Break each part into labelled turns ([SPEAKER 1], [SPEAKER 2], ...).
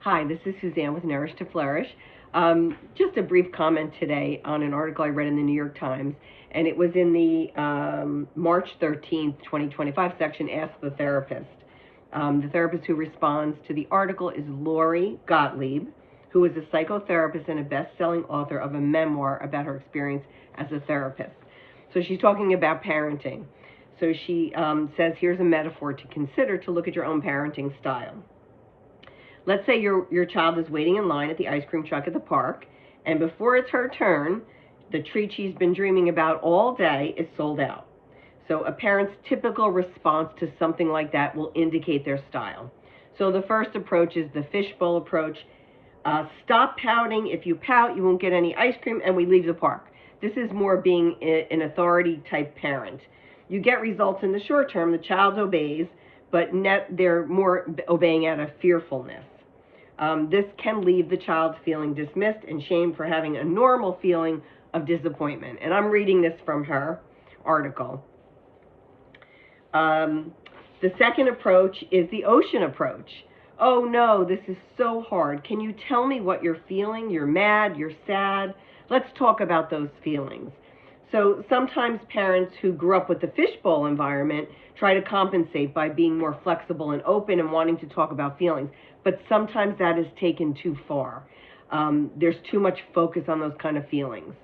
[SPEAKER 1] Hi, this is Suzanne with Nourish to Flourish. Just a brief comment today on an article I read in the New York Times, and it was in the March 13th, 2025 section, Ask the Therapist. The therapist who responds to the article is Lori Gottlieb, who is a psychotherapist and a best-selling author of a memoir about her experience as a therapist. So she's talking about parenting. So she says, here's a metaphor to consider to look at your own parenting style. Let's say your child is waiting in line at the ice cream truck at the park, and before it's her turn, the treat she's been dreaming about all day is sold out. So a parent's typical response to something like that will indicate their style. So the first approach is the fishbowl approach. Stop pouting. If you pout, you won't get any ice cream, and we leave the park. This is more being an authority type parent. You get results in the short term. The child obeys, but they're more obeying out of fearfulness. This can leave the child feeling dismissed and shamed for having a normal feeling of disappointment. And I'm reading this from her article. The second approach is the ocean approach. Oh no, this is so hard. Can you tell me what you're feeling? You're mad, you're sad. Let's talk about those feelings. So sometimes parents who grew up with the fishbowl environment try to compensate by being more flexible and open and wanting to talk about feelings. But sometimes that is taken too far. There's too much focus on those kind of feelings.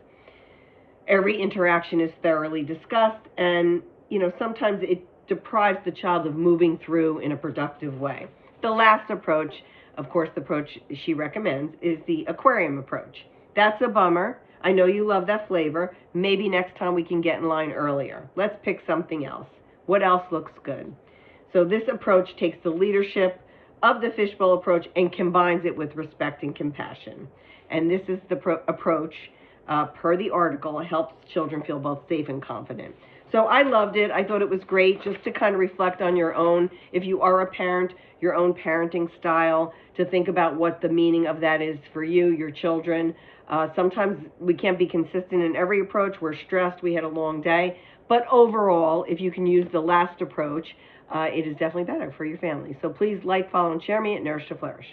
[SPEAKER 1] Every interaction is thoroughly discussed, and sometimes it deprives the child of moving through in a productive way. The last approach, of course, the approach she recommends, is the aquarium approach. That's a bummer. I know you love that flavor. Maybe next time we can get in line earlier. Let's pick something else. What else looks good? So this approach takes the leadership of the fishbowl approach and combines it with respect and compassion. And this is the approach, per the article, helps children feel both safe and confident. So I loved it. I thought it was great just to kind of reflect on your own, if you are a parent, your own parenting style, to think about what the meaning of that is for you, your children. Sometimes we can't be consistent in every approach. We're stressed. We had a long day. But overall, if you can use the last approach, it is definitely better for your family. So please like, follow, and share me at Nourish to Flourish.